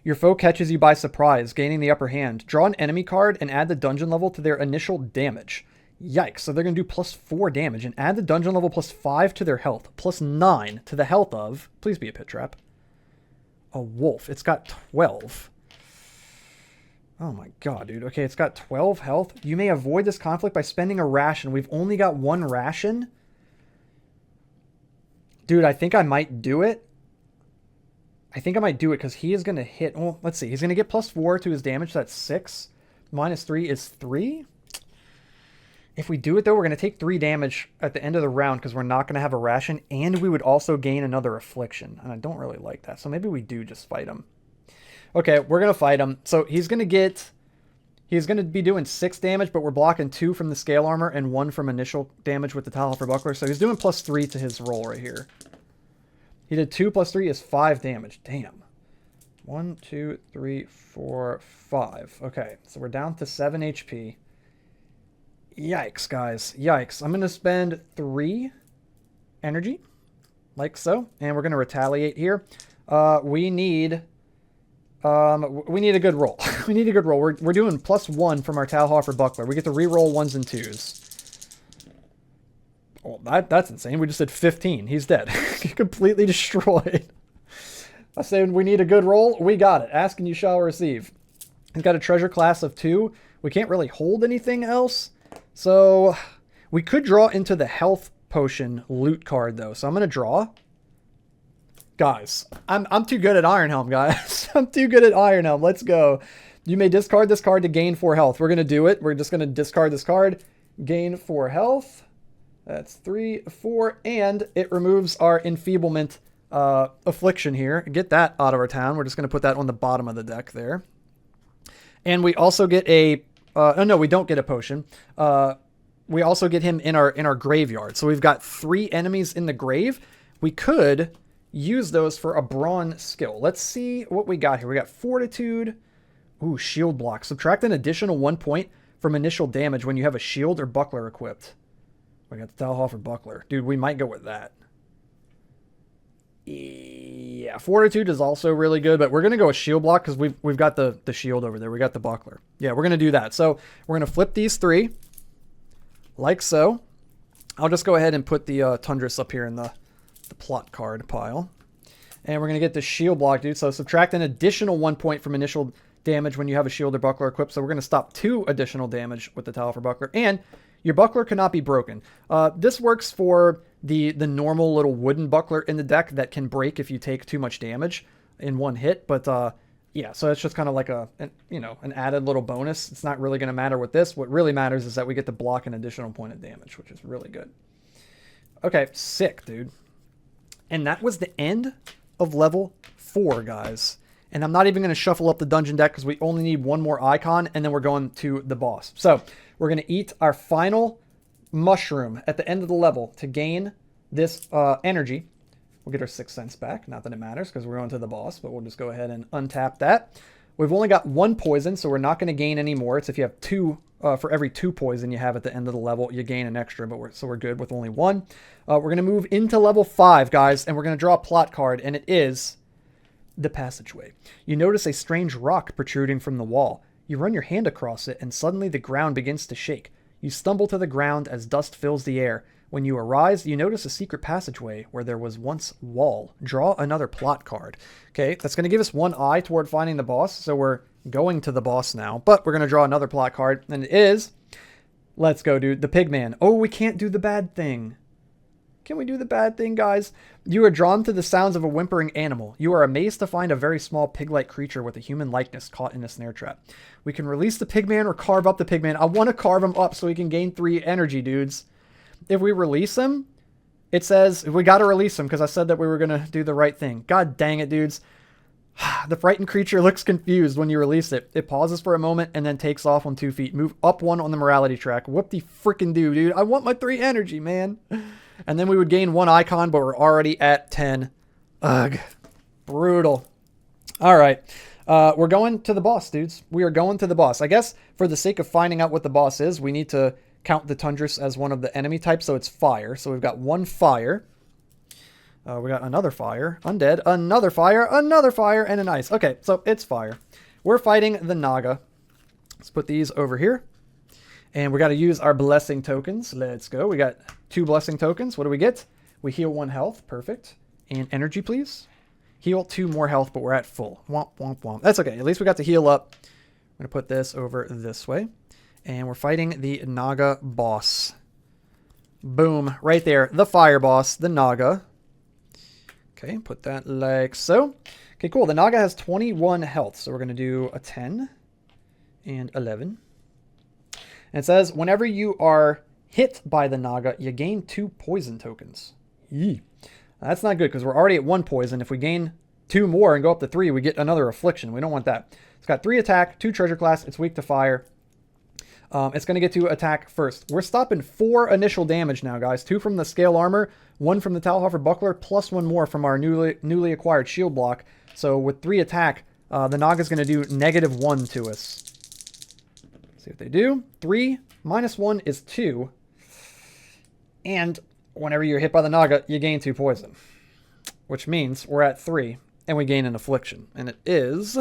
Your foe catches you by surprise, gaining the upper hand. Draw an enemy card and add the dungeon level to their initial damage. Yikes. So they're going to do +4 damage and add the dungeon level +5 to their health. +9 to the health of, please be a pit trap, a wolf. It's got 12. Oh my god, dude. Okay, it's got 12 health. You may avoid this conflict by spending a ration. We've only got 1 ration. Dude, I think I might do it. I think I might do it because he is going to hit... Well, let's see. He's going to get +4 to his damage. So that's 6. -3 is 3. If we do it, though, we're going to take 3 damage at the end of the round because we're not going to have a ration. And we would also gain another affliction. And I don't really like that. So maybe we do just fight him. Okay, we're going to fight him. So he's going to be doing 6 damage, but we're blocking 2 from the scale armor and 1 from initial damage with the Talhoffer buckler. So he's doing +3 to his roll right here. He did 2 + 3 is 5 damage. Damn. 1, 2, 3, 4, 5. Okay, so we're down to 7 HP. Yikes, guys. Yikes. I'm going to spend 3 energy, like so. And we're going to retaliate here. We need a good roll. We need a good roll. We're doing +1 from our Talhoffer buckler. We get to re-roll 1s and 2s. Oh, that's insane. We just did 15. He's dead. Completely destroyed. I said we need a good roll. We got it. Ask and you shall receive. He's got a treasure class of 2. We can't really hold anything else. So we could draw into the health potion loot card, though. So I'm going to draw. Guys, I'm too good at Iron Helm, guys. I'm too good at Iron Helm. Let's go. You may discard this card to gain 4 health. We're going to do it. We're just going to discard this card. Gain 4 health. That's 3, 4. And it removes our enfeeblement affliction here. Get that out of our town. We're just going to put that on the bottom of the deck there. And we also get a... oh, no, we don't get a potion. We also get him in our graveyard. So we've got 3 enemies in the grave. We could... use those for a brawn skill. Let's see what we got here. We got fortitude. Ooh, shield block. Subtract an additional 1 point from initial damage when you have a shield or buckler equipped. We got the Talhoffer buckler. Dude, we might go with that. Yeah, fortitude is also really good, but we're going to go with shield block because we've got the shield over there. We got the buckler. Yeah, we're going to do that. So we're going to flip these 3 like so. I'll just go ahead and put the Tundris up here in the plot card pile. And we're going to get the shield block, dude. So subtract an additional 1 point from initial damage when you have a shield or buckler equipped. So we're going to stop 2 additional damage with the Talhoffer buckler. And your buckler cannot be broken. This works for the normal little wooden buckler in the deck that can break if you take too much damage in one hit. But yeah, so it's just kind of like an added little bonus. It's not really going to matter with this. What really matters is that we get to block an additional point of damage, which is really good. Okay, sick, dude. And that was the end of level 4, guys. And I'm not even going to shuffle up the dungeon deck because we only need 1 more icon, and then we're going to the boss. So we're going to eat our final mushroom at the end of the level to gain this energy. We'll get our 6 cents back. Not that it matters because we're going to the boss, but we'll just go ahead and untap that. We've only got 1 poison, so we're not going to gain any more. It's if you have 2... for every 2 poison you have at the end of the level, you gain an extra, but we're good with only 1. We're going to move into level 5, guys, and we're going to draw a plot card, and it is the passageway. You notice a strange rock protruding from the wall. You run your hand across it, and suddenly the ground begins to shake. You stumble to the ground as dust fills the air. When you arise, you notice a secret passageway where there was once wall. Draw another plot card. Okay, that's going to give us 1 eye toward finding the boss, so we're going to the boss now, but we're going to draw another plot card, and it is, let's go, dude, the Pigman. Oh, we can't do the bad thing. Can we do the bad thing, guys? You are drawn to the sounds of a whimpering animal. You are amazed to find a very small pig-like creature with a human likeness caught in a snare trap. We can release the Pigman or carve up the Pigman. I want to carve him up so he can gain 3 energy, dudes. If we release him, it says we got to release him because I said that we were going to do the right thing. God dang it, dudes. The frightened creature looks confused when you release it. It pauses for a moment and then takes off on 2 feet. Move up 1 on the morality track. Whoop de frickin' do, dude. I want my 3 energy, man. And then we would gain 1 icon, but we're already at 10. Ugh. Brutal. All right. We're going to the boss, dudes. We are going to the boss. I guess for the sake of finding out what the boss is, we need to count the Tundris as one of the enemy types, so it's fire. So we've got one fire. We got another fire, undead, another fire, and an ice. Okay, so it's fire. We're fighting the Naga. Let's put these over here. And we got to use our blessing tokens. Let's go. We got 2 blessing tokens. What do we get? We heal 1 health. Perfect. And energy, please. Heal 2 more health, but we're at full. Womp, womp, womp. That's okay. At least we got to heal up. I'm going to put this over this way. And we're fighting the Naga boss. Boom. Right there. The fire boss, the Naga. Okay, put that like so. Okay, cool. The Naga has 21 health. So we're going to do a 10 and 11. And it says, whenever you are hit by the Naga, you gain 2 poison tokens. Yee. That's not good because we're already at 1 poison. If we gain 2 more and go up to 3, we get another affliction. We don't want that. It's got 3 attack, 2 treasure class. It's weak to fire. It's going to get to attack first. We're stopping 4 initial damage now, guys. 2 from the scale armor, 1 from the Talhofer buckler, plus 1 more from our newly acquired shield block. So with 3 attack, the Naga's going to do -1 to us. See what they do. 3 minus 1 is 2. And whenever you're hit by the Naga, you gain 2 poison. Which means we're at 3, and we gain an affliction. And it is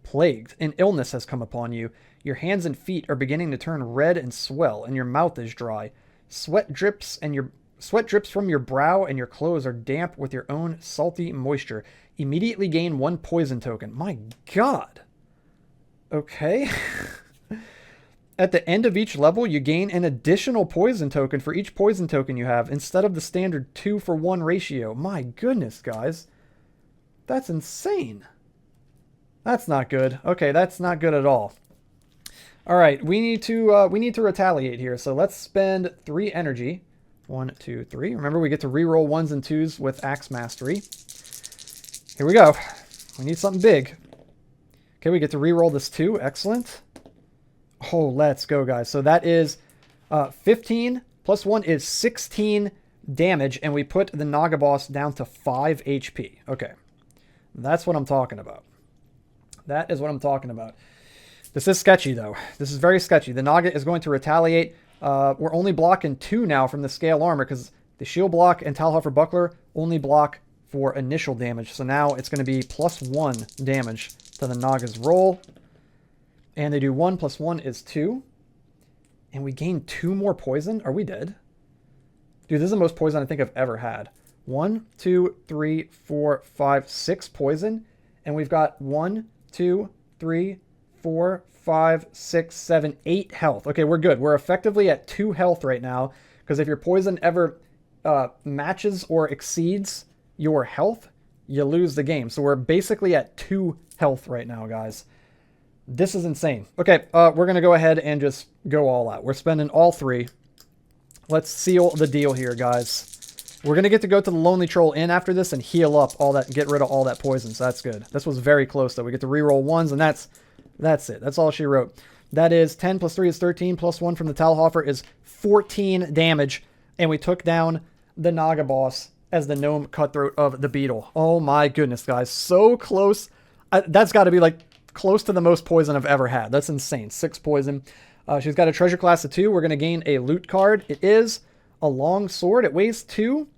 plagued. An illness has come upon you. Your hands and feet are beginning to turn red and swell, and your mouth is dry. Sweat drips from your brow, and your clothes are damp with your own salty moisture. Immediately gain 1 poison token. My God. Okay. At the end of each level, you gain an additional poison token for each poison token you have, instead of the standard 2-for-1 ratio. My goodness, guys. That's insane. That's not good. Okay, that's not good at all. All right, we need to retaliate here. So let's spend 3 energy. 1, 2, 3. Remember, we get to reroll 1s and 2s with Axe Mastery. Here we go. We need something big. Okay, we get to reroll this 2. Excellent. Oh, let's go, guys. So that is 15 plus 1 is 16 damage, and we put the Naga boss down to 5 HP. Okay, that's what I'm talking about. That is what I'm talking about. This is sketchy, though. This is very sketchy. The Naga is going to retaliate. We're only blocking 2 now from the scale armor because the shield block and Talhofer buckler only block for initial damage. So now it's going to be +1 damage to the Naga's roll. And they do 1 plus 1 is 2. And we gain 2 more poison. Are we dead? Dude, this is the most poison I think I've ever had. 1, 2, 3, 4, 5, 6 poison. And we've got 1, 2, 3, 4, 5, 6, 7, 8 health. Okay, we're good. We're effectively at 2 health right now. Because if your poison ever matches or exceeds your health, you lose the game. So we're basically at 2 health right now, guys. This is insane. Okay, we're going to go ahead and just go all out. We're spending all 3. Let's seal the deal here, guys. We're going to get to go to the Lonely Troll Inn after this and heal up all that, get rid of all that poison, so that's good. This was very close, though. We get to reroll 1s, and that's it. That's all she wrote. That is 10 plus 3 is 13, plus 1 from the Talhofer is 14 damage, and we took down the Naga boss as the Gnome Cutthroat of the Beetle. Oh my goodness, guys. So close. That's got to be like close to the most poison I've ever had. That's insane. 6 poison. She's got a treasure class of 2. We're going to gain a loot card. It is a long sword. It weighs 2.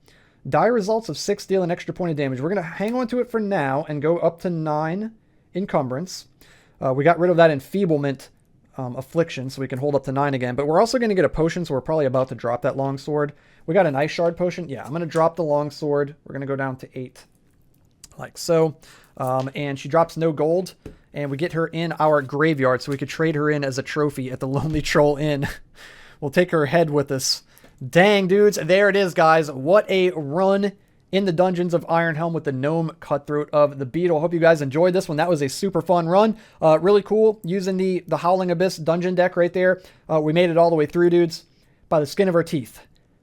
Die results of 6 deal an extra point of damage. We're going to hang on to it for now and go up to 9 encumbrance. We got rid of that enfeeblement affliction, so we can hold up to 9 again. But we're also going to get a potion, so we're probably about to drop that long sword. We got an ice shard potion. Yeah, I'm going to drop the long sword. We're going to go down to 8. Like so. And she drops no gold. And we get her in our graveyard, so we could trade her in as a trophy at the Lonely Troll Inn. We'll take her head with us. Dang, dudes. There it is, guys. What a run in the dungeons of Iron Helm with the Gnome Cutthroat of the Beetle. Hope you guys enjoyed this one. That was a super fun run. Really cool using the Howling Abyss dungeon deck right there. We made it all the way through, dudes, by the skin of our teeth,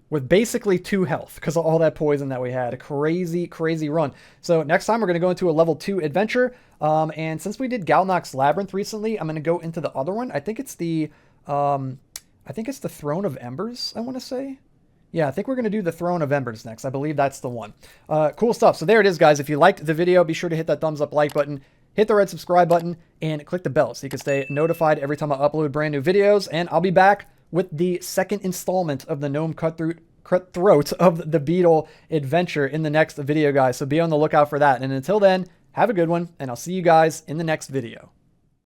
with basically 2 health because of all that poison that we had. A crazy, crazy run. So next time we're going to go into a level 2 adventure. And since we did Galnock's Labyrinth recently, I'm going to go into the other one. I think it's the Throne of Embers, I want to say. Yeah, I think we're going to do the Throne of Embers next. I believe that's the one. Cool stuff. So there it is, guys. If you liked the video, be sure to hit that thumbs up like button. hit the red subscribe button and click the bell so you can stay notified every time I upload brand new videos. And I'll be back with the second installment of the Gnome Cutthroat of the Beetle adventure in the next video, guys. So be on the lookout for that. And until then, have a good one, and I'll see you guys in the next video.